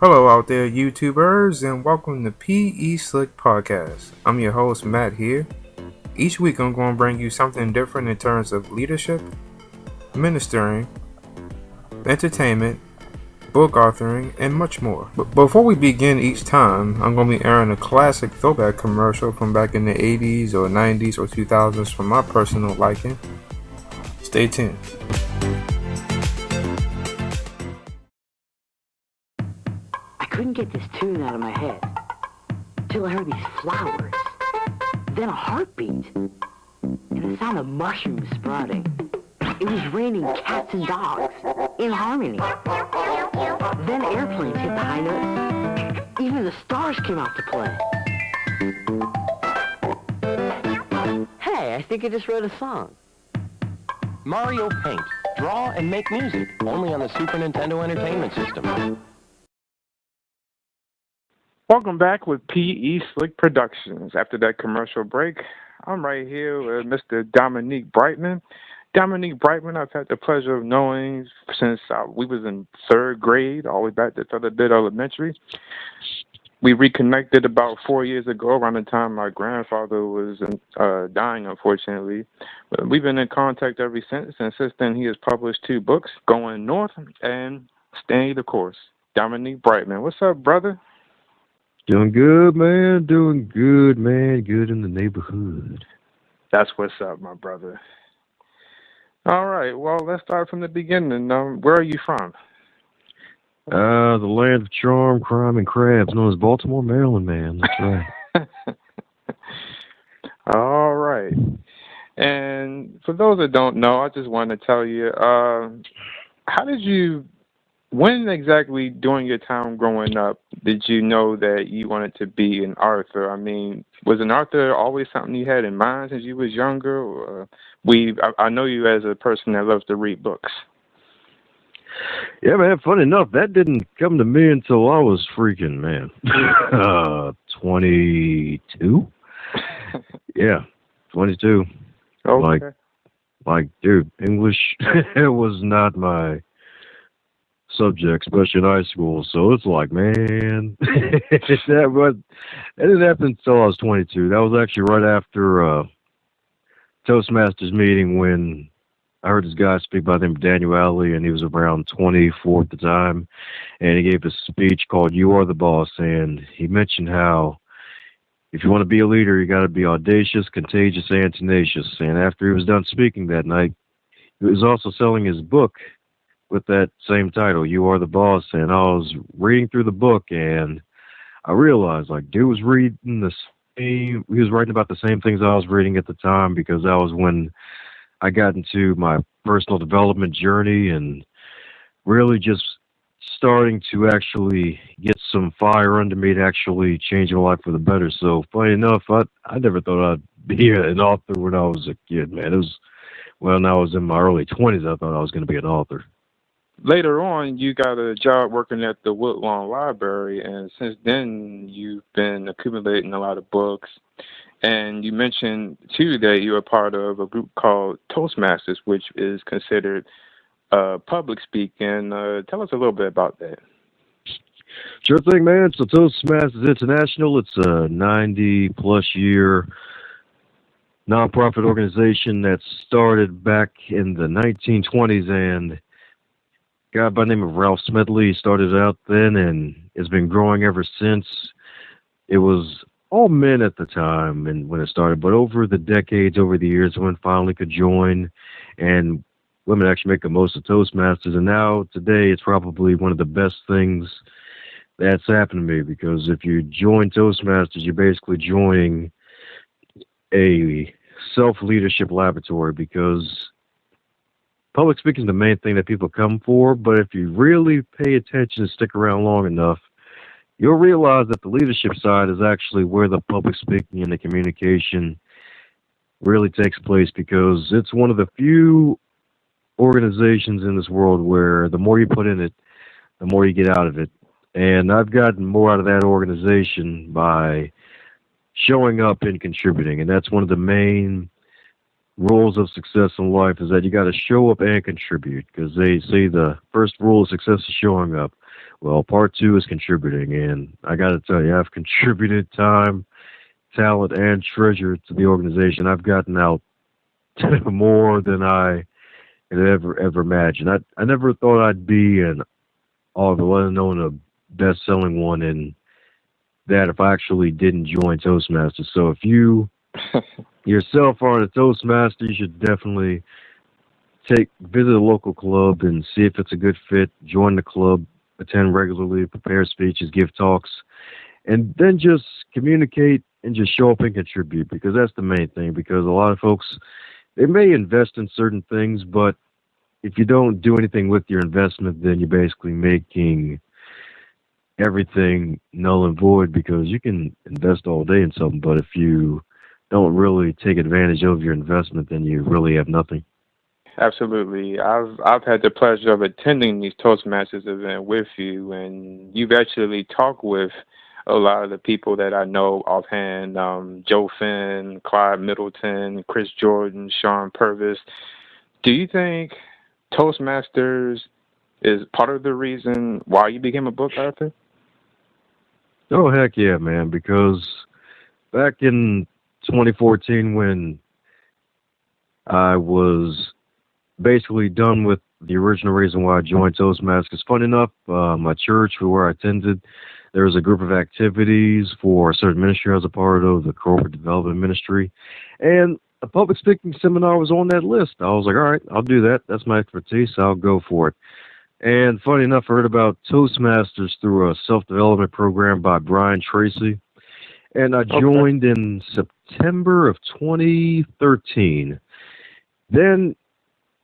Hello out there, YouTubers, and welcome to PE Slick Podcast. I'm your host, Matt here. Each week I'm going to bring you something different in terms of leadership, ministering, entertainment, book authoring, and much more. But before we begin each time, I'm going to be airing a classic throwback commercial from back in the 80s or 90s or 2000s for my personal liking. Stay tuned. I couldn't get this tune out of my head till I heard these flowers, then a heartbeat, and the sound of mushrooms sprouting. It was raining cats and dogs in harmony. Then airplanes hit the high notes. Even the stars came out to play. Hey, I think I just wrote a song. Mario Paint. Draw and make music. Only on the Super Nintendo Entertainment System. Welcome back with PE Slick Productions. After that commercial break, I'm right here with Mr. Dominique Brightmon. Dominique Brightmon, I've had the pleasure of knowing since we was in third grade, all the way back to Featherbed Elementary. We reconnected about 4 years ago, around the time my grandfather was dying, unfortunately. But we've been in contact ever since, and since then he has published 2 books, Going North and Staying the Course. Dominique Brightmon, what's up, brother? Doing good, man. Doing good, man. Good in the neighborhood. That's what's up, my brother. All right. Well, let's start from the beginning. Where are you from? The land of charm, crime, and crabs, known as Baltimore, Maryland, man. That's right. All right. And for those that don't know, I just want to tell you, when exactly during your time growing up did you know that you wanted to be an author? I mean, was an author always something you had in mind since you was younger? Or I know you as a person that loves to read books. Yeah, man, funny enough, that didn't come to me until I was freaking, 22? Yeah, 22. Okay. Like, dude, English it was not my subject, especially in high school. So it's like, man, that didn't happen until I was 22. That was actually right after Toastmasters meeting when I heard this guy speak by the name of Daniel Alley, and he was around 24 at the time, and he gave a speech called "You Are the Boss," and he mentioned how if you want to be a leader, you got to be audacious, contagious, and tenacious. And after he was done speaking that night, he was also selling his book with that same title, "You Are the Boss." And I was reading through the book, and I realized, like, dude was he was writing about the same things I was reading at the time, because that was when I got into my personal development journey and really just starting to actually get some fire under me to actually change my life for the better. So funny enough, I never thought I'd be an author when I was a kid, man. It was when I was in my early 20s, I thought I was going to be an author. Later on, you got a job working at the Woodlawn Library, and since then, you've been accumulating a lot of books. And you mentioned, too, that you're a part of a group called Toastmasters, which is considered public speaking. Tell us a little bit about that. Sure thing, man. So Toastmasters International, it's a 90-plus year nonprofit organization that started back in the 1920s, and a guy by the name of Ralph Smedley started out then, and it's been growing ever since. It was all men at the time and when it started, but over the decades, over the years, women finally could join, and women actually make the most of Toastmasters. And now, today, it's probably one of the best things that's happened to me, because if you join Toastmasters, you're basically joining a self-leadership laboratory, because public speaking is the main thing that people come for, but if you really pay attention and stick around long enough, you'll realize that the leadership side is actually where the public speaking and the communication really takes place, because it's one of the few organizations in this world where the more you put in it, the more you get out of it. And I've gotten more out of that organization by showing up and contributing, and that's one of the main rules of success in life, is that you got to show up and contribute, because they say the first rule of success is showing up. Well, part two is contributing, and I got to tell you, I've contributed time, talent, and treasure to the organization. I've gotten out more than I had ever imagined. I never thought I'd be an author, let alone a best-selling one, and that if I actually didn't join Toastmasters. So if you yourself are a Toastmaster, you should definitely visit a local club and see if it's a good fit. Join the club, attend regularly, prepare speeches, give talks, and then just communicate and just show up and contribute, because that's the main thing. Because a lot of folks, they may invest in certain things, but if you don't do anything with your investment, then you're basically making everything null and void, because you can invest all day in something, but if you don't really take advantage of your investment, then you really have nothing. Absolutely. I've had the pleasure of attending these Toastmasters events with you, and you've actually talked with a lot of the people that I know offhand, Joe Finn, Clyde Middleton, Chris Jordan, Sean Purvis. Do you think Toastmasters is part of the reason why you became a book author? Oh, heck yeah, man, because back in 2014, when I was basically done with the original reason why I joined Toastmasters. Funny enough, my church, where I attended, there was a group of activities for a certain ministry I was a part of, the corporate development ministry, and a public speaking seminar was on that list. I was like, all right, I'll do that. That's my expertise. I'll go for it. And funny enough, I heard about Toastmasters through a self-development program by Brian Tracy, and I joined in September of 2013. Then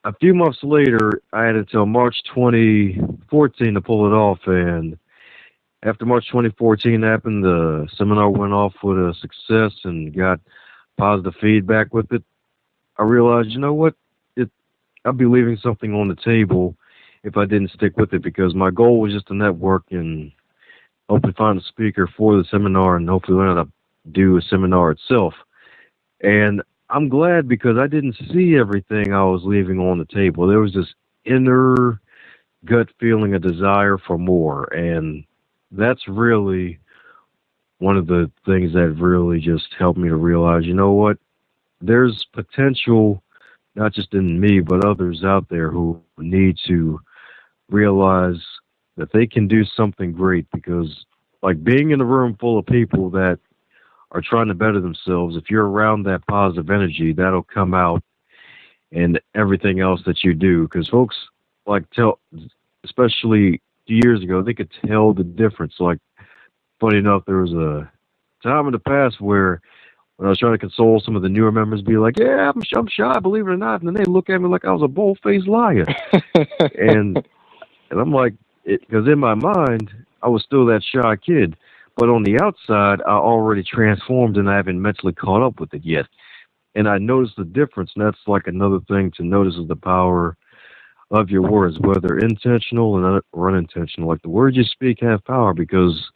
a few months later, I had until March 2014 to pull it off, and after March 2014 happened, the seminar went off with a success and got positive feedback with it. I realized, you know what, I'd be leaving something on the table if I didn't stick with it, because my goal was just to network and hopefully find a speaker for the seminar and hopefully learn how to do a seminar itself. And I'm glad, because I didn't see everything I was leaving on the table. There was this inner gut feeling, a desire for more. And that's really one of the things that really just helped me to realize, you know what, there's potential, not just in me, but others out there who need to realize that they can do something great. Because, like, being in a room full of people that are trying to better themselves, if you're around that positive energy, that'll come out in everything else that you do. Because folks, like, especially a few years ago, they could tell the difference. Like, funny enough, there was a time in the past where when I was trying to console some of the newer members, be like, yeah, I'm shy, believe it or not, and then they look at me like I was a bold-faced liar. and I'm like, because in my mind, I was still that shy kid. But on the outside, I already transformed, and I haven't mentally caught up with it yet. And I noticed the difference, and that's like another thing to notice, is the power of your words, whether intentional or unintentional. Like, the words you speak have power, because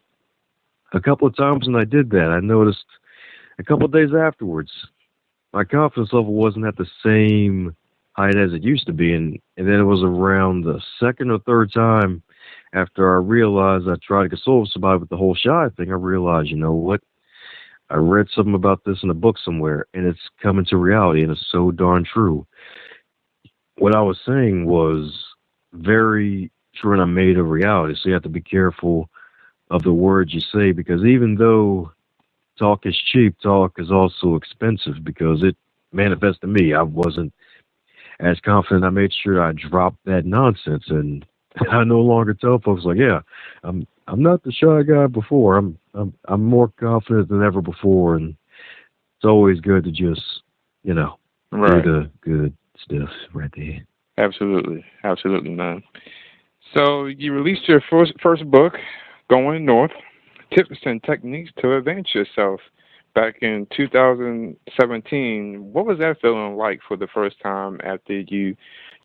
a couple of times when I did that, I noticed a couple of days afterwards, my confidence level wasn't at the same height as it used to be. And then it was around the second or third time after I realized I tried to console somebody with the whole shy thing, I realized, you know what? I read something about this in a book somewhere, and it's coming to reality, and it's so darn true. What I was saying was very true, and I made a reality. So you have to be careful of the words you say, because even though talk is cheap, talk is also expensive, because it manifests to me. I wasn't as confident. I made sure I dropped that nonsense, and I no longer tell folks, like, yeah, I'm not the shy guy before. I'm more confident than ever before, and it's always good to just, do the good stuff right there. Absolutely, man. So you released your first book, Going North: Tips and Techniques to Advance Yourself, back in 2017. What was that feeling like for the first time after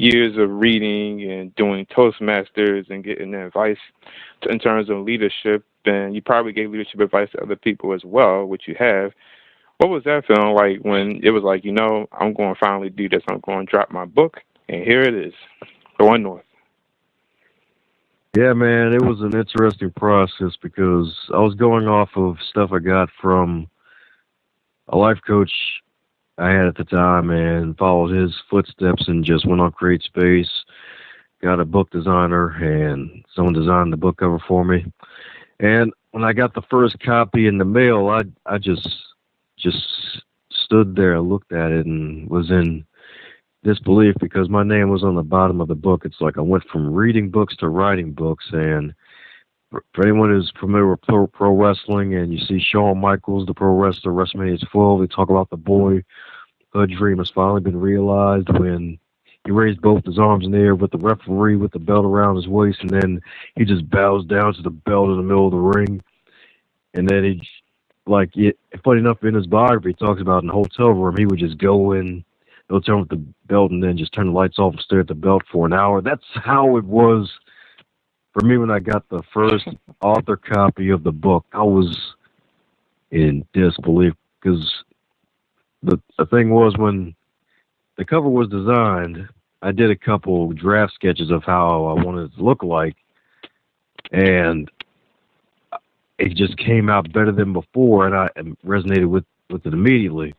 years of reading and doing Toastmasters and getting advice in terms of leadership? And you probably gave leadership advice to other people as well, which you have. What was that feeling like when it was like, I'm going to finally do this. I'm going to drop my book, and here it is, Going North. Yeah, man, it was an interesting process because I was going off of stuff I got from a life coach I had at the time and followed his footsteps and just went on Create Space, got a book designer, and someone designed the book cover for me. And when I got the first copy in the mail, I just stood there, looked at it, and was in disbelief because my name was on the bottom of the book. It's like I went from reading books to writing books. And for anyone who's familiar with pro wrestling, and you see Shawn Michaels, the pro wrestler, WrestleMania 12, they talk about the boyhood dream has finally been realized when he raised both his arms in the air with the referee with the belt around his waist, and then he just bows down to the belt in the middle of the ring. And then funny enough, in his biography, he talks about in the hotel room, he would just go in, he'll turn with the belt, and then just turn the lights off and stare at the belt for an hour. That's how it was for me when I got the first author copy of the book. I was in disbelief because the thing was, when the cover was designed, I did a couple draft sketches of how I wanted it to look like, and it just came out better than before, and I resonated with it immediately.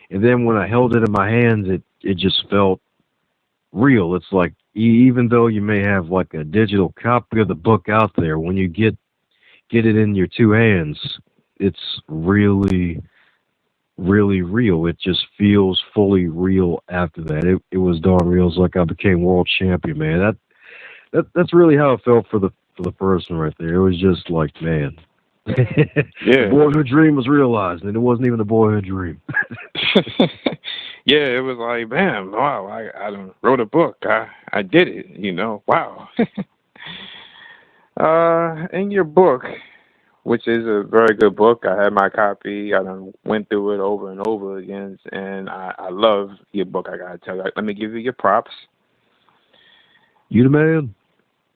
And then when I held it in my hands, it just felt real. It's like, even though you may have like a digital copy of the book out there, when you get it in your two hands, it's really, really real. It just feels fully real after that. It was darn real. It's like I became world champion, man. That's really how it felt for the person right there. It was just like, man. Yeah. The boyhood dream was realized, and it wasn't even a boyhood dream. Yeah, it was like, man, wow, I done wrote a book. I did it, wow. In your book, which is a very good book, I had my copy. I done went through it over and over again, and I love your book, I gotta tell you. Let me give you your props. You the man.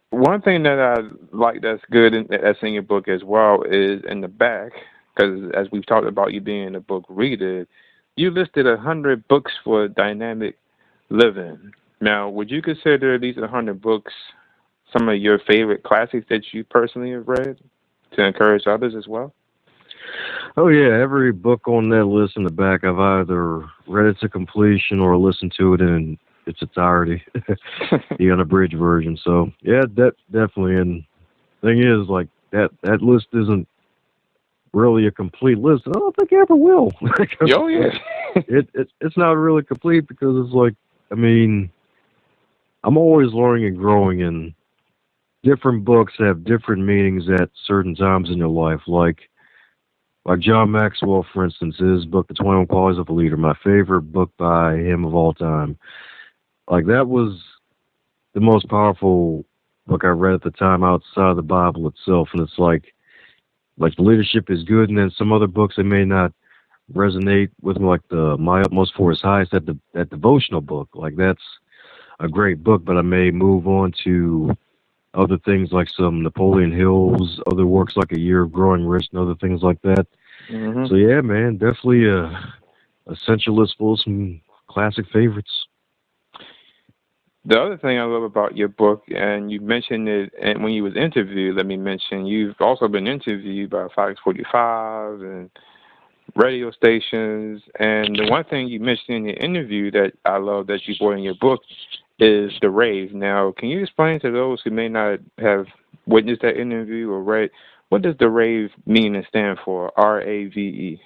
One thing that I like that's good that's in your book as well is in the back, because as we've talked about you being a book reader, you listed 100 books for dynamic living. Now, would you consider these 100 books some of your favorite classics that you personally have read to encourage others as well? Oh yeah, every book on that list in the back, I've either read it to completion or listened to it in its entirety, the unabridged version. So yeah, definitely. And thing is, like that list isn't really a complete list. I don't think it ever will. Oh yeah. It's not really complete because it's like, I mean, I'm always learning and growing, and different books have different meanings at certain times in your life. Like John Maxwell, for instance, his book, The 21 Qualities of a Leader, my favorite book by him of all time. Like, that was the most powerful book I read at the time outside of the Bible itself. And it's like leadership is good, and then some other books that may not resonate with me, like My Utmost for His Highest, that devotional book. Like, that's a great book, but I may move on to other things like some Napoleon Hill's, other works like A Year of Growing Rich and other things like that. Mm-hmm. So yeah, man, definitely a essential list full of some classic favorites. The other thing I love about your book, and you mentioned it and when you was interviewed, let me mention, you've also been interviewed by Fox 45 and radio stations. And the one thing you mentioned in your interview that I love that you brought in your book is the rave. Now, can you explain to those who may not have witnessed that interview or read, what does the rave mean and stand for, RAVE?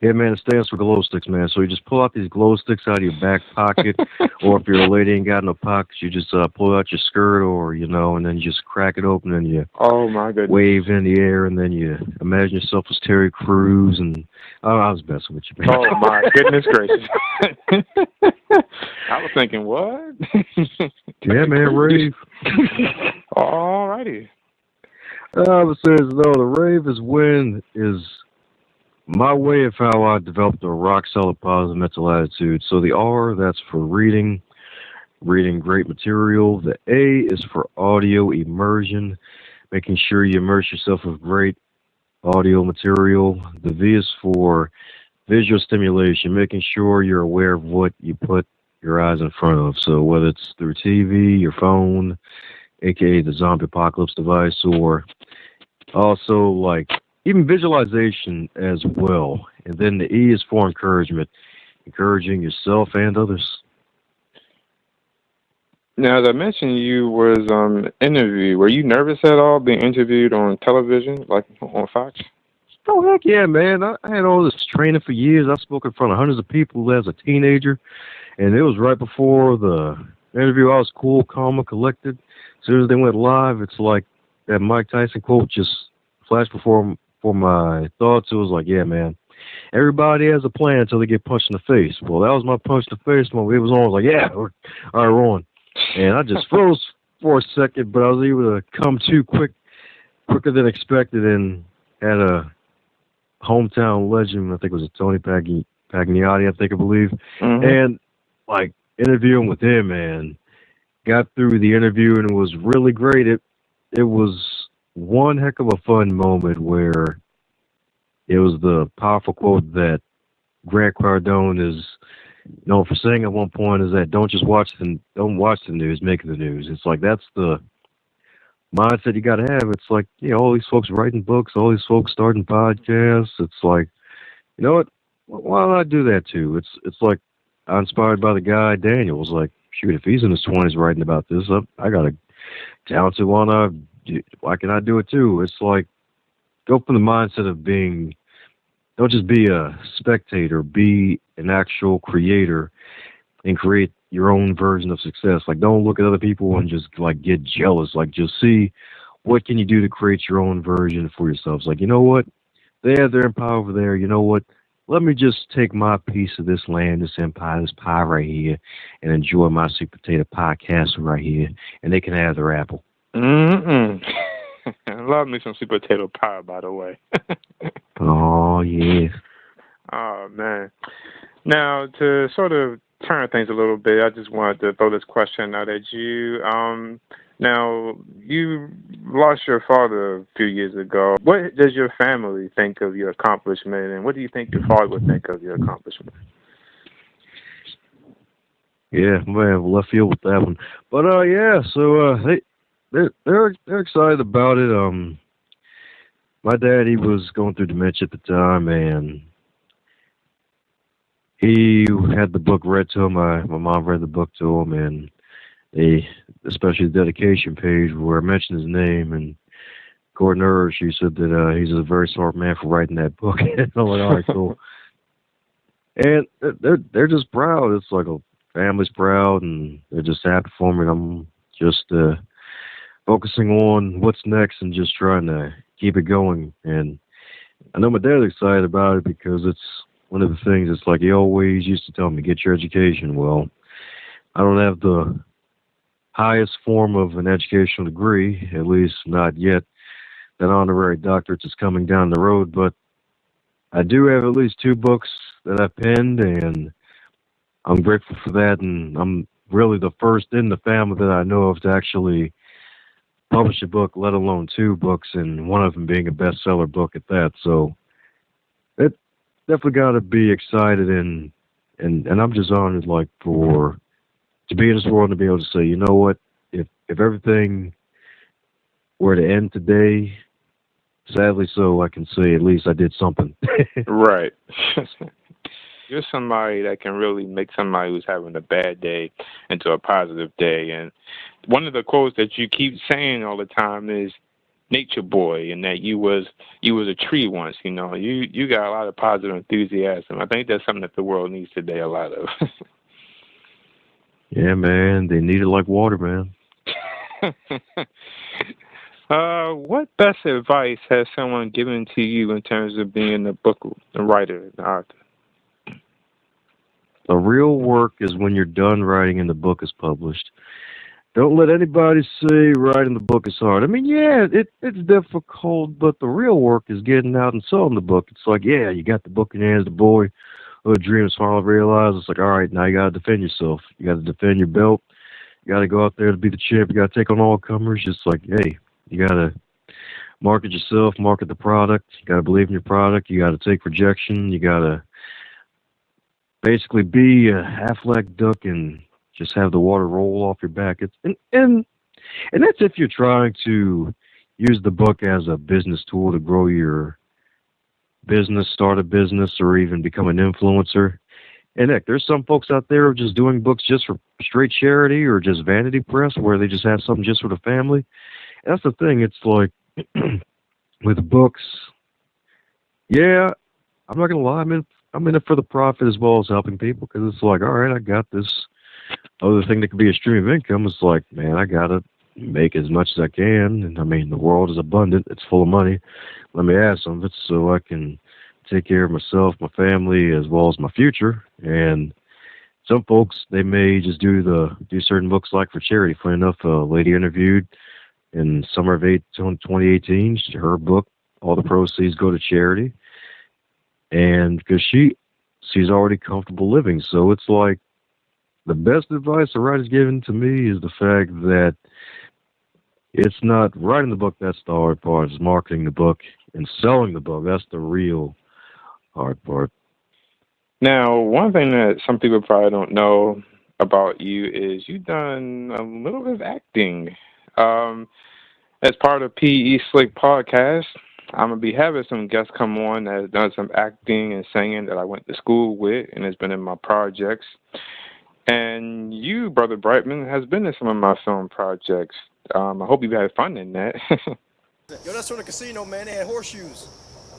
Yeah, man, it stands for glow sticks, man. So you just pull out these glow sticks out of your back pocket, or if you're a lady ain't got no pockets, you just pull out your skirt, or and then you just crack it open and you oh my goodness, wave in the air, and then you imagine yourself as Terry Crews, and I was messing with you, man. Oh my goodness gracious! I was thinking, what? Yeah, man, rave. All righty. I was saying, no, the rave is my way of how I developed a rock-solid positive mental attitude. So the R, that's for reading great material. The A is for audio immersion, making sure you immerse yourself with great audio material. The V is for visual stimulation, making sure you're aware of what you put your eyes in front of. So whether it's through TV, your phone, aka the zombie apocalypse device, or also like even visualization as well. And then the E is for encouragement, encouraging yourself and others. Now, as I mentioned, you was interviewed. Were you nervous at all being interviewed on television, like on Fox? Oh heck yeah, man! I had all this training for years. I spoke in front of hundreds of people as a teenager, and it was right before the interview. I was cool, calm, and collected. As soon as they went live, it's like that Mike Tyson quote just flashed before my thoughts. It was like, yeah, man. Everybody has a plan until they get punched in the face. Well, that was my punch in the face. When it was on, I was like, yeah, all right, we're on. And I just froze for a second, but I was able to come to quicker than expected, and had a hometown legend. I think it was a Tony Pagniotti, I believe, Mm-hmm. and like interviewing with him, man. Got through the interview and it was really great. It was one heck of a fun moment where it was the powerful quote that Grant Cardone is known for saying at one point, is that don't watch the news, make the news. It's like that's the mindset you got to have. It's like, all these folks writing books, all these folks starting podcasts. It's like, you know what? Why not do that too? It's like I'm inspired by the guy Daniels. Like, shoot, if he's in his 20s writing about this, I got a talented one. Why can I do it too? It's like go from the mindset of being. Don't just be a spectator. Be an actual creator and create your own version of success. Like, don't look at other people and just like get jealous. Like, just see what can you do to create your own version for yourselves. Like, you know what? They're in power over there. You know what? Let me just take my piece of this land, this empire, this pie right here, and enjoy my sweet potato pie castle right here, and they can have their apple. Mm-mm. I love me some sweet potato pie, by the way. Oh yeah. Oh man. Now to sort of turn things a little bit, I just wanted to throw this question out at you. Now you lost your father a few years ago. What does your family think of your accomplishment, and what do you think your father would think of your accomplishment? Yeah, man, left field with that one. But yeah, so they're excited about it. My dad, he was going through dementia at the time, and he had the book read to him. My mom read the book to him, and especially the dedication page where I mentioned his name, and according to her, she said that he's a very smart man for writing that book. And I'm like, all right, cool. And they're just proud. It's like a family's proud, and they're just happy for me. And I'm just focusing on what's next and just trying to keep it going. And I know my dad's excited about it because it's one of the things. It's like he always used to tell me, get your education. Well, I don't have the highest form of an educational degree, at least not yet. That honorary doctorate is coming down the road, but I do have at least two books that I penned, and I'm grateful for that. And I'm really the first in the family that I know of to actually publish a book, let alone two books, and one of them being a bestseller book at that. So it definitely got to be excited, and I'm just honored, like, for to be in this world and to be able to say, you know what, if everything were to end today, sadly so, I can say at least I did something. Right. You're somebody that can really make somebody who's having a bad day into a positive day. And one of the quotes that you keep saying all the time is nature boy, and that you was a tree once. You got a lot of positive enthusiasm. I think that's something that the world needs today, a lot of. Yeah, man, they need it like water, man. What best advice has someone given to you in terms of being a writer, an author? The real work is when you're done writing and the book is published. Don't let anybody say writing the book is hard. I mean, yeah, it's difficult, but the real work is getting out and selling the book. It's like, yeah, you got the book in your hands, the boy who dreams finally realized. It's like, all right, now you got to defend yourself. You got to defend your belt. You got to go out there to be the champ. You got to take on all comers. Just like, hey, you got to market yourself, market the product. You got to believe in your product. You got to take rejection. You got to basically be a half-leg duck and just have the water roll off your back. And And that's if you're trying to use the book as a business tool to grow your business, start a business, or even become an influencer. And heck, there's some folks out there who are just doing books just for straight charity or just vanity press where they just have something just for the family. And that's the thing. It's like with books, yeah, I'm not gonna lie. I'm in it for the profit as well as helping people because it's like, all right, I got this other thing that could be a stream of income. It's like, man, I gotta make as much as I can. And I mean, the world is abundant. It's full of money. Let me add some of it so I can take care of myself, my family, as well as my future. And some folks, they may just do certain books like for charity. Funny enough, a lady interviewed in summer of 2018, her book, all the proceeds go to charity. And because she's already comfortable living. So it's like the best advice the writer's given to me is the fact that it's not writing the book that's the hard part. It's marketing the book and selling the book. That's the real hard part. Now, one thing that some people probably don't know about you is you've done a little bit of acting. As part of PE Slick podcast, I'm going to be having some guests come on that have done some acting and singing that I went to school with and has been in my projects. And you, Brother Brightmon, has been in some of my film projects. I hope you've had fun in that. Yo, that's from the casino, man. They had horseshoes.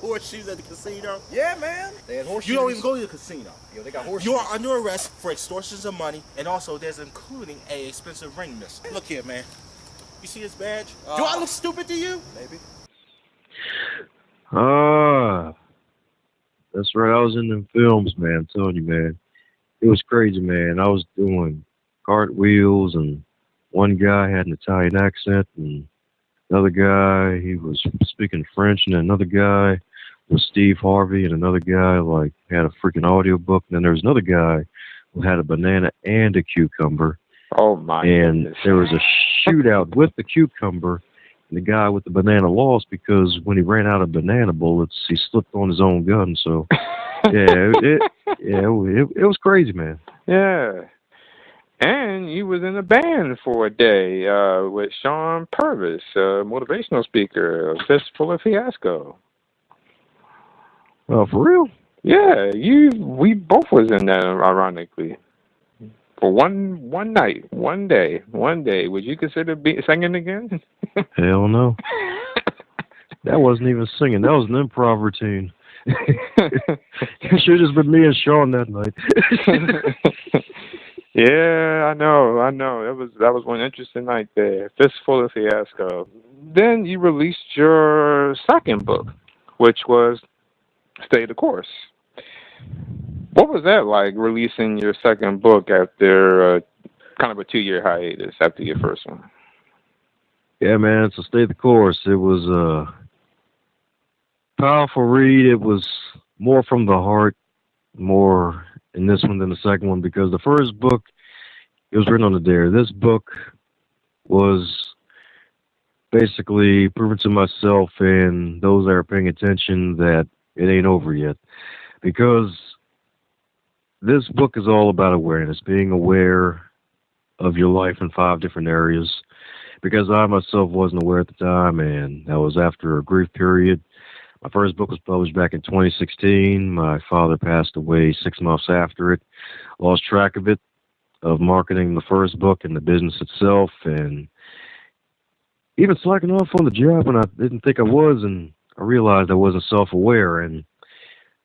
Horseshoes at the casino? Yeah, man. They had horseshoes. You don't even go to the casino. Yo, they got horseshoes. You are under arrest for extortions of money, and also there's including a expensive ring miss. Look here, man. You see this badge? Do I look stupid to you? Maybe. That's right. I was in them films, man. I'm telling you, man. It was crazy, man. I was doing cartwheels, and one guy had an Italian accent, and another guy, he was speaking French, and another guy was Steve Harvey, and another guy, like, had a freaking audio book, and then there was another guy who had a banana and a cucumber. Oh, my And goodness. there was a shootout with the cucumber, and the guy with the banana lost because when he ran out of banana bullets, he slipped on his own gun. So, it was crazy, man. Yeah. And you was in a band for a day with Sean Purvis, a motivational speaker, a Fistful of Fiasco. Oh, for real? Yeah, we both was in that, ironically. For one night, one day. Would you consider singing again? Hell no. That wasn't even singing. That was an improv routine. It should have just been me and Sean that night. Yeah, I know. That was one interesting night there. Fistful of Fiasco. Then you released your second book, which was Stay the Course. What was that like, releasing your second book after kind of a 2-year hiatus after your first one? Yeah, man, so Stay the Course. It was a powerful read. It was more from the heart, more in this one than the second one, because the first book, it was written on the dare. This book was basically proving to myself and those that are paying attention that it ain't over yet. Because this book is all about awareness, being aware of your life in 5 different areas. Because I myself wasn't aware at the time, and that was after a grief period. My first book was published back in 2016. My father passed away 6 months after it. Lost track of marketing the first book and the business itself, and even slacking off on the job when I didn't think I was, and I realized I wasn't self-aware, and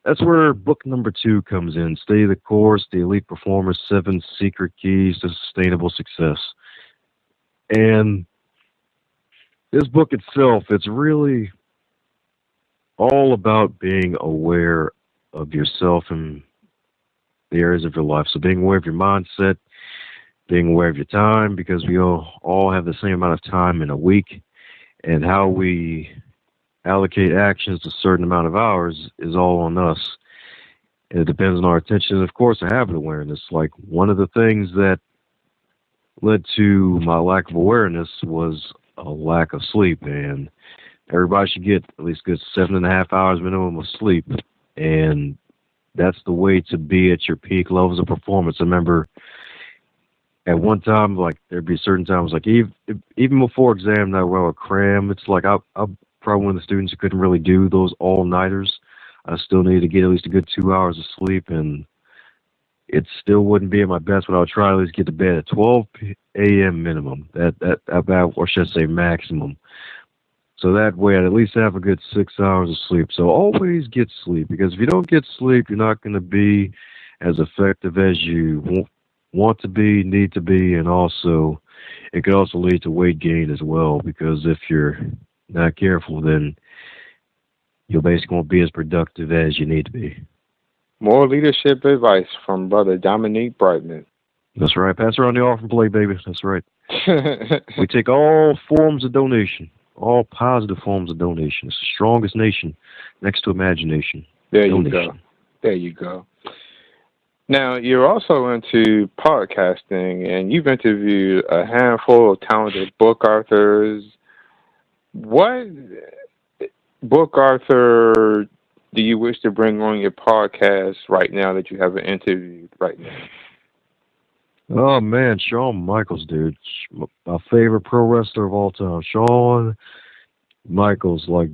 that's where book number 2 comes in, Stay the Course, The Elite Performer's 7 Secret Keys to Sustainable Success. And this book itself, it's really all about being aware of yourself and the areas of your life. So being aware of your mindset, being aware of your time, because we all have the same amount of time in a week, and how we allocate actions to a certain amount of hours is all on us. And it depends on our attention. And of course, a habit awareness. Like, one of the things that led to my lack of awareness was a lack of sleep, and everybody should get at least good 7.5 hours minimum of sleep, and that's the way to be at your peak levels of performance. I remember at one time, like there'd be certain times, like even before exam night where I would cram, it's like I'm probably one of the students who couldn't really do those all-nighters. I still needed to get at least a good 2 hours of sleep, and it still wouldn't be at my best, but I would try to at least get to bed at 12 a.m. minimum. That about, or should I say maximum. So that way I'd at least have a good 6 hours of sleep. So always get sleep, because if you don't get sleep, you're not going to be as effective as you want to be, need to be, and also it could also lead to weight gain as well, because if you're not careful, then you'll basically won't be as productive as you need to be. More leadership advice from Brother Dominique Brightmon. That's right. Pass around the offering plate, baby. That's right. We take all forms of donation, all positive forms of donation. It's the strongest nation next to imagination. There donation. you go. There you go. Now, you're also into podcasting, and you've interviewed a handful of talented book authors. What book author do you wish to bring on your podcast right now that you haven't interviewed right now? Oh, man, Shawn Michaels, dude. My favorite pro wrestler of all time. Shawn Michaels, like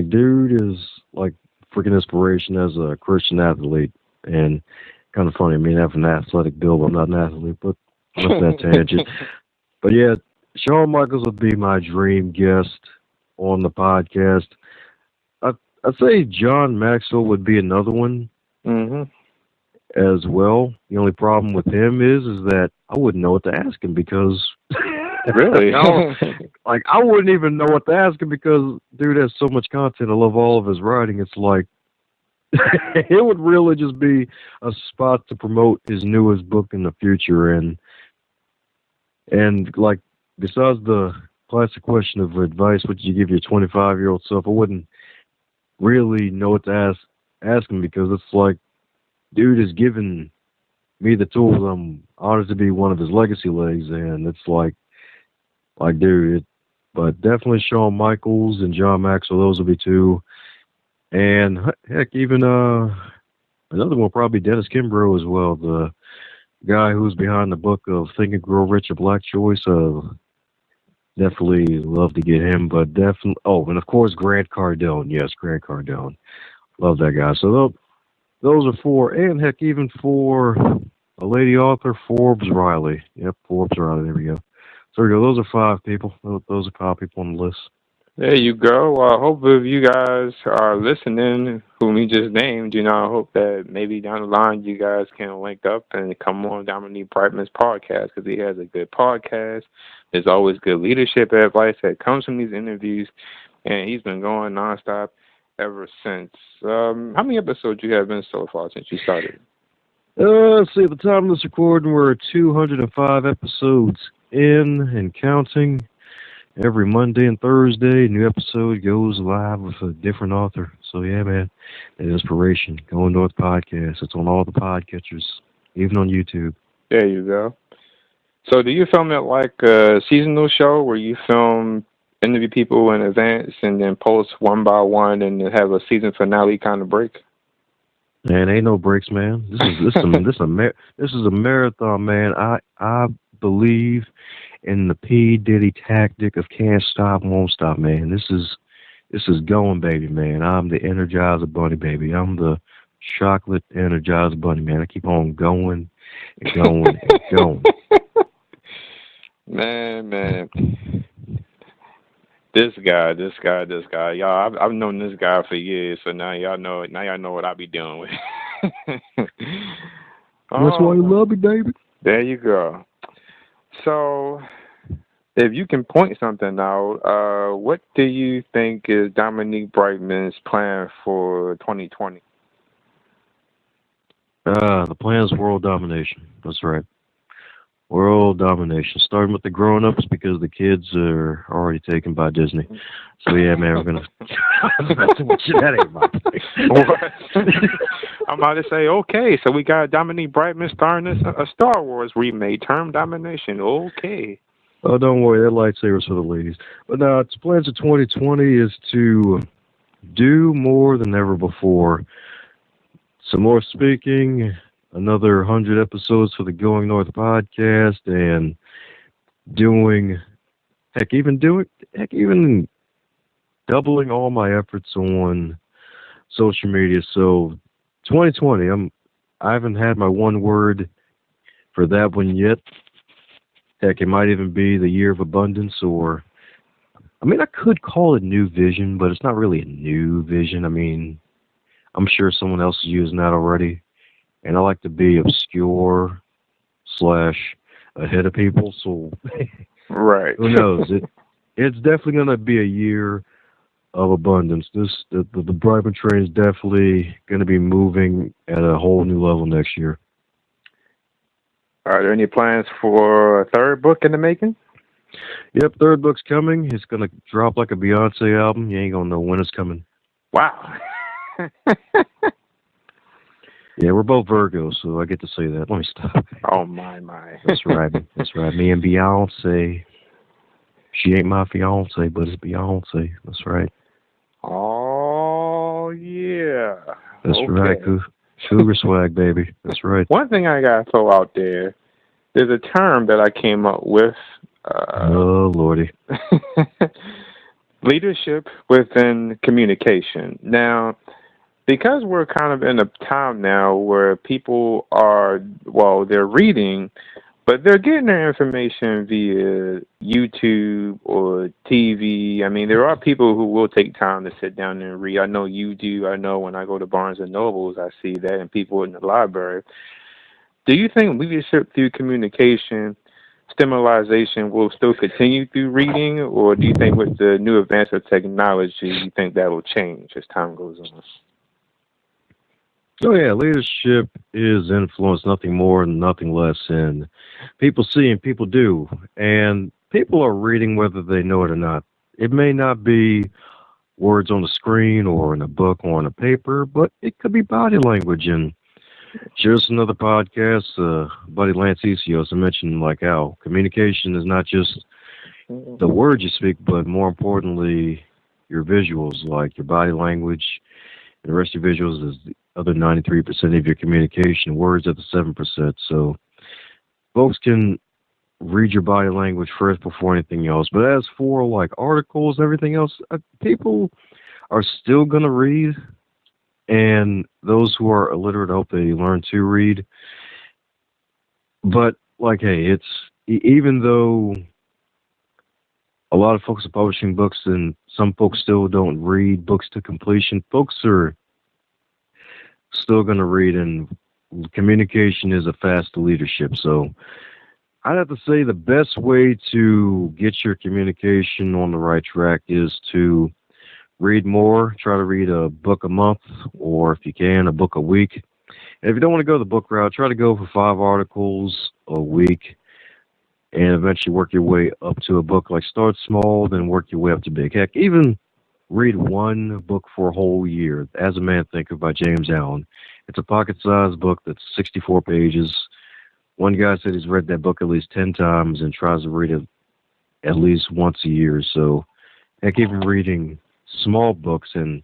dude is like freaking inspiration as a Christian athlete. And kind of funny, I mean, I have an athletic build, but I'm not an athlete, but what's that tangent? But yeah, Shawn Michaels would be my dream guest on the podcast. I'd say John Maxwell would be another one as well. The only problem with him is that I wouldn't know what to ask him, because really, I wouldn't even know what to ask him, because dude has so much content. I love all of his writing. It's like it would really just be a spot to promote his newest book in the future, and like besides the classic question of advice, would you give your 25-year-old self? I wouldn't really know what to ask him, because it's like, dude has given me the tools. I'm honored to be one of his legacy legs, and it's like dude, but definitely Shawn Michaels and John Maxwell, those will be two. And heck, even another one probably Dennis Kimbrough as well, the guy who's behind the book of Think and Grow Rich, A Black Choice. Definitely love to get him, but definitely. Oh, and of course Grant Cardone. Yes, Grant Cardone. Love that guy. So those are four, and heck, even for a lady author, Forbes Riley. Yep, Forbes Riley. There we go. So there we go. Those are 5 people. Those are 5 people on the list. There you go. I hope if you guys are listening, whom we just named, I hope that maybe down the line you guys can link up and come on Dominique Brightmon's podcast, because he has a good podcast. There's always good leadership advice that comes from these interviews, and he's been going nonstop ever since. How many episodes you have been so far since you started? Let's see. At the time of this recording, we're 205 episodes in and counting. Every Monday and Thursday, new episode goes live with a different author. So yeah, man, that inspiration. Going North podcast. It's on all the podcatchers, even on YouTube. There you go. So do you film it like a seasonal show where you interview people in advance and then post one by one and have a season finale kind of break? Man, ain't no breaks, man. This is a marathon, man. I believe in the P. Diddy tactic of can't stop, won't stop, man. This is going, baby, man. I'm the Energizer Bunny, baby. I'm the chocolate Energizer Bunny, man. I keep on going and going and going. Man. This guy. Y'all, I've known this guy for years, so now y'all know it. Now y'all know what I be dealing with. That's why you love me, baby. There you go. So, if you can point something out, what do you think is Dominique Brightmon's plan for 2020? The plan is world domination. That's right. World domination. Starting with the grown-ups, because the kids are already taken by Disney. So, yeah, man, we're going to... That ain't my place. I'm about to say, okay, so we got Dominique Brightmon starring in a Star Wars remake, term domination. Okay. Oh, don't worry, that lightsaber's for the ladies. But now, its plans for 2020 is to do more than ever before. Some more speaking, another 100 episodes for the Going North podcast and doing, even doubling all my efforts on social media. So 2020, I haven't had my one word for that one yet. Heck, it might even be the year of abundance, or I could call it new vision, but it's not really a new vision. I'm sure someone else is using that already, and I like to be obscure slash ahead of people. So Right. who knows? It's definitely going to be a year of abundance. The Brightmon train is definitely going to be moving at a whole new level next year. Are there any plans for a third book in the making? Yep, third book's coming. It's going to drop like a Beyonce album. You ain't going to know when it's coming. Wow. Yeah, we're both Virgos, so I get to say that. Let me stop. Oh, my. That's right. That's right. Me and Beyonce. She ain't my fiance, but it's Beyonce. That's right. Oh, yeah. That's Okay. right. Cougar swag, baby. That's right. One thing I got to throw out there's a term that I came up with. Oh, Lordy. Leadership within communication. Now, because we're kind of in a time now where people they're reading, but they're getting their information via YouTube or TV. There are people who will take time to sit down and read. I know you do. I know when I go to Barnes and Nobles, I see that, and people in the library. Do you think leadership through communication, stimulation will still continue through reading, or do you think with the new advance of technology, you think that will change as time goes on? Oh, yeah, leadership is influence, nothing more and nothing less. And people see and people do. And people are reading whether they know it or not. It may not be words on the screen or in a book or on a paper, but it could be body language. And just another podcast, buddy Lance Ecios, I mentioned like how communication is not just the words you speak, but more importantly, your visuals, like your body language. And the rest of your visuals is the other 93% of your communication. Words are the 7%. So folks can read your body language first before anything else. But as for like articles and everything else, people are still going to read. And those who are illiterate, I hope they learn to read. But like, hey, it's even though a lot of folks are publishing books and some folks still don't read books to completion, folks are still going to read, and communication is a fast to leadership. So I'd have to say the best way to get your communication on the right track is to read more. Try to read a book a month, or if you can, a book a week. And if you don't want to go the book route, try to go for 5 articles a week and eventually work your way up to a book. Like start small, then work your way up to big. Heck, even read one book for a whole year. As a Man Thinketh by James Allen. It's a pocket-sized book that's 64 pages. One guy said he's read that book at least 10 times and tries to read it at least once a year. So, heck, even reading small books and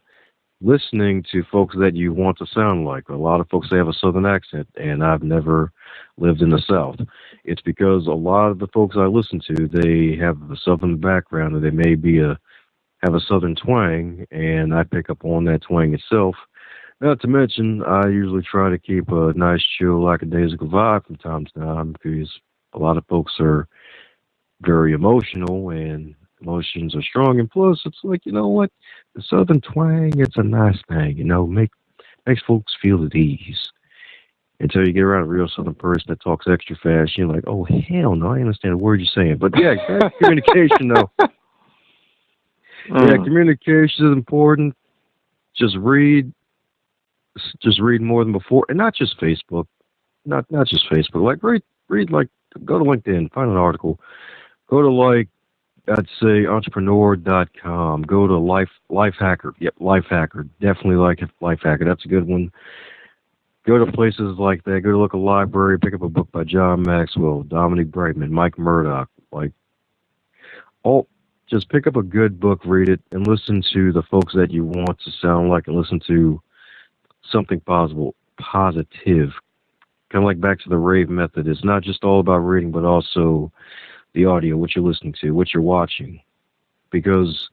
listening to folks that you want to sound like. A lot of folks, they have a Southern accent, and I've never lived in the South. It's because a lot of the folks I listen to, they have a Southern background, or they may be have a Southern twang, and I pick up on that twang itself. Not to mention, I usually try to keep a nice, chill, lackadaisical vibe from time to time, because a lot of folks are very emotional, and emotions are strong. And plus, it's like, you know what? The Southern twang, it's a nice thing, makes folks feel at ease. Until you get around a real Southern person that talks extra fast, you're like, oh, hell no, I understand a word you're saying. But yeah, communication, though. Yeah, communication is important. Just read more than before, and not just Facebook. Not just Facebook. Like read like go to LinkedIn, find an article. Go to like I'd say entrepreneur.com. Go to Lifehacker. Yep, Lifehacker. Definitely like Lifehacker. That's a good one. Go to places like that. Go to a local library. Pick up a book by John Maxwell, Dominique Brightmon, Mike Murdoch. Just pick up a good book, read it, and listen to the folks that you want to sound like, and listen to something positive. kind of like back to the rave method. It's not just all about reading, but also the audio, what you're listening to, what you're watching. Because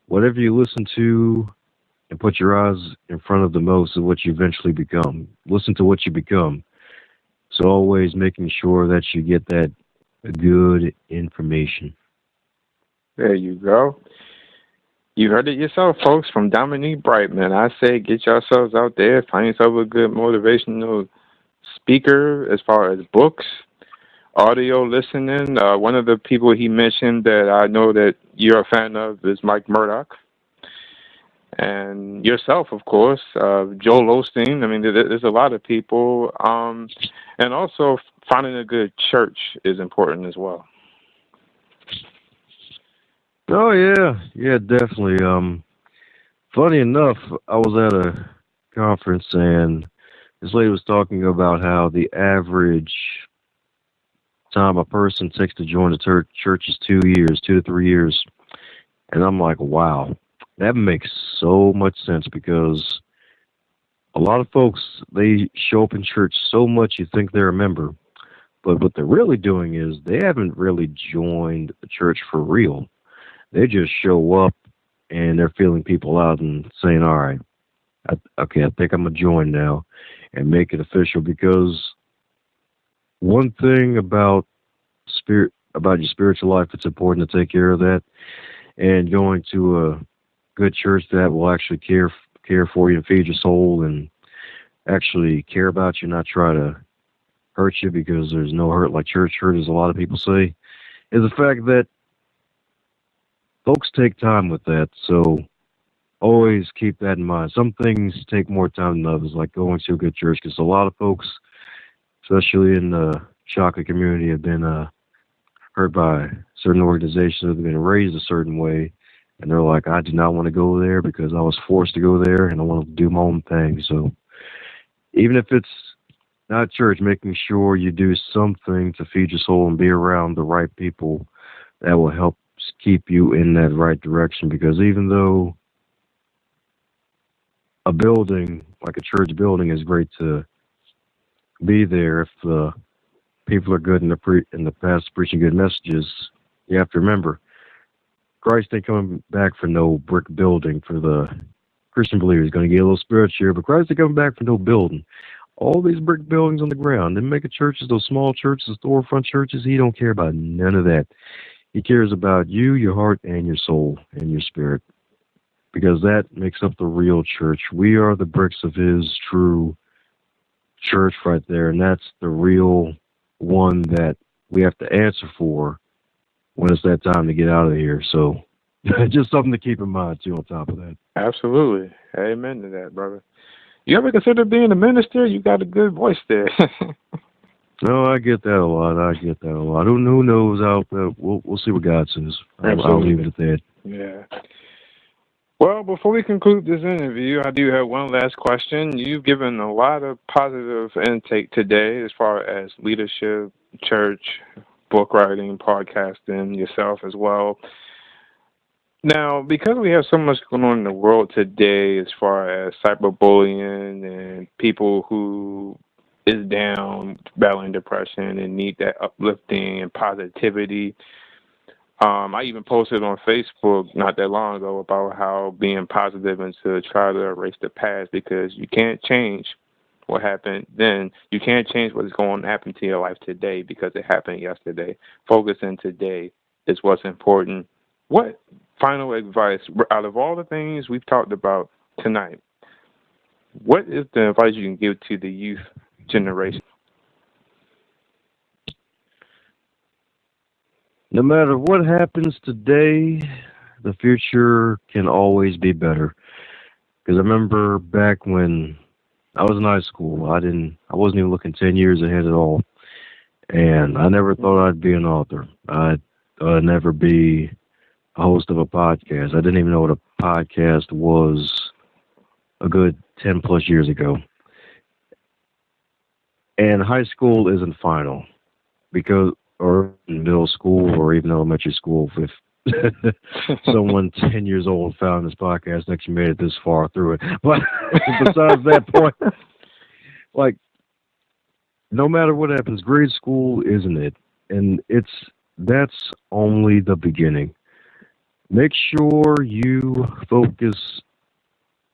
whatever you listen to and put your eyes in front of the most is what you eventually become. Listen to what you become. So always making sure that you get that good information. There you go. You heard it yourself, folks, from Dominique Brightmon. I say get yourselves out there, find yourself a good motivational speaker as far as books, audio listening. One of the people he mentioned that I know that you're a fan of is Mike Murdoch. And yourself, of course, Joel Osteen. I mean, there's a lot of people. And also finding a good church is important as well. Oh yeah, definitely. Funny enough, I was at a conference and this lady was talking about how the average time a person takes to join the church is 2 years, 2 to 3 years, and I'm like, wow, that makes so much sense because a lot of folks they show up in church so much you think they're a member, but what they're really doing is they haven't really joined the church for real. They just show up and they're feeling people out and saying, all right, I think I'm going to join now and make it official because one thing about your spiritual life, it's important to take care of that and going to a good church that will actually care for you and feed your soul and actually care about you, not try to hurt you because there's no hurt like church hurt, as a lot of people say, is the fact that folks take time with that, so always keep that in mind. Some things take more time than others, like going to a good church, because a lot of folks, especially in the chocolate community, have been hurt by certain organizations that have been raised a certain way, and they're like, I do not want to go there because I was forced to go there, and I want to do my own thing. So even if it's not church, making sure you do something to feed your soul and be around the right people that will help keep you in that right direction, because even though a building like a church building is great to be there, if the people are good in the past preaching good messages, you have to remember Christ ain't coming back for no brick building. For the Christian believer, he's going to get a little spiritual here, but Christ ain't coming back for no building. All these brick buildings on the ground, them mega churches, those small churches, storefront churches, he don't care about none of that. He cares about you, your heart, and your soul, and your spirit, because that makes up the real church. We are the bricks of his true church right there, and that's the real one that we have to answer for when it's that time to get out of here. So just something to keep in mind, too, on top of that. Absolutely. Amen to that, brother. You ever consider being a minister? You got a good voice there. No, I get that a lot. Who knows? We'll see what God says. I'll leave it at that. Yeah. Well, before we conclude this interview, I do have one last question. You've given a lot of positive intake today as far as leadership, church, book writing, podcasting, yourself as well. Now, because we have so much going on in the world today as far as cyberbullying and people who is down, battling depression and need that uplifting and positivity. I even posted on Facebook not that long ago about how being positive and to try to erase the past, because you can't change what happened then. You can't change what's going to happen to your life today because it happened yesterday. Focusing today is what's important. What final advice, out of all the things we've talked about tonight, what is the advice you can give to the youth generation? No matter what happens today, the future can always be better. Because I remember back when I was in high school, I wasn't even looking 10 years ahead at all. And I never thought I'd be an author. I'd never be a host of a podcast. I didn't even know what a podcast was a good 10 plus years ago. And high school isn't final, or middle school or even elementary school. If someone 10 years old found this podcast and actually made it this far through it. But besides that point, like, no matter what happens, grade school isn't it, and that's only the beginning. Make sure you focus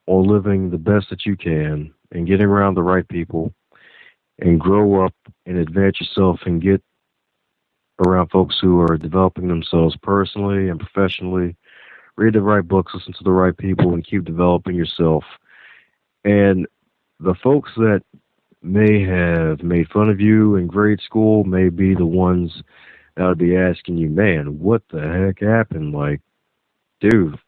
on living the best that you can and getting around the right people and grow up and advance yourself and get around folks who are developing themselves personally and professionally. Read the right books, listen to the right people, and keep developing yourself. And the folks that may have made fun of you in grade school may be the ones that would be asking you, man, what the heck happened? Like, dude,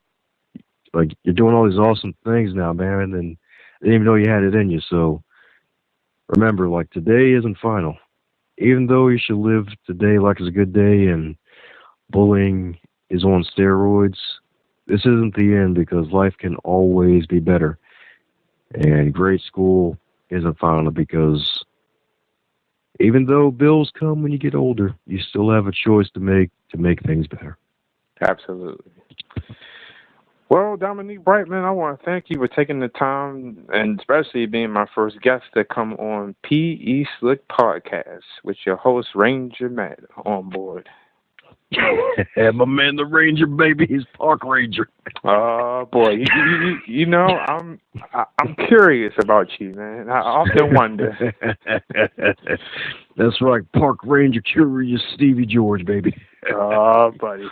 like you're doing all these awesome things now, man, and I didn't even know you had it in you. So remember, like today isn't final. Even though you should live today like it's a good day and bullying is on steroids, this isn't the end because life can always be better. And grade school isn't final because even though bills come when you get older, you still have a choice to make things better. Absolutely. Well, Dominique Brightman, I want to thank you for taking the time and especially being my first guest to come on P.E. Slick Podcast with your host, Ranger Matt, on board. Yeah, my man, the Ranger, baby, he's Park Ranger. Oh, boy. You know, I'm curious about you, man. I often wonder. That's right, Park Ranger, curious Stevie George, baby. Oh, buddy.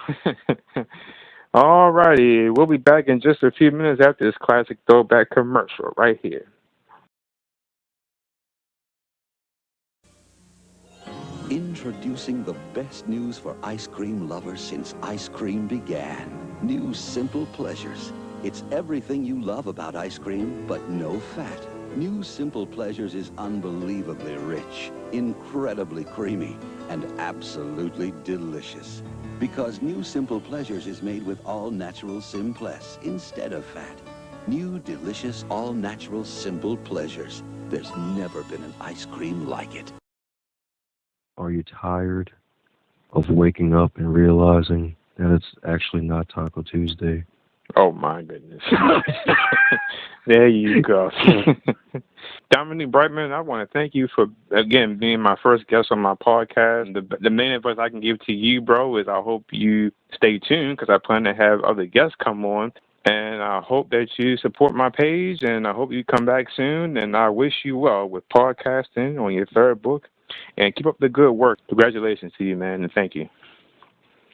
All righty. We'll be back in just a few minutes after this classic throwback commercial right here. Introducing the best news for ice cream lovers since ice cream began. New Simple Pleasures. It's everything you love about ice cream, but no fat. New Simple Pleasures is unbelievably rich, incredibly creamy, and absolutely delicious. Because New Simple Pleasures is made with all-natural Simpless instead of fat. New, delicious, all-natural Simple Pleasures. There's never been an ice cream like it. Are you tired of waking up and realizing that it's actually not Taco Tuesday? Oh, my goodness. There you go. Dominique Brightman, I want to thank you for, again, being my first guest on my podcast. The main advice I can give to you, bro, is I hope you stay tuned because I plan to have other guests come on. And I hope that you support my page, and I hope you come back soon. And I wish you well with podcasting on your third book. And keep up the good work. Congratulations to you, man, and thank you.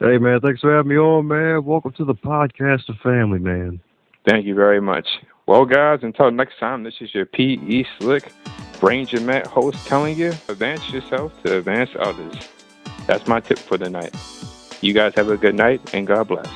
Hey, man, thanks for having me on, man. Welcome to the podcaster family, man. Thank you very much. Well, guys, until next time, this is your P.E. Slick, Ranger Matt host telling you, advance yourself to advance others. That's my tip for the night. You guys have a good night, and God bless.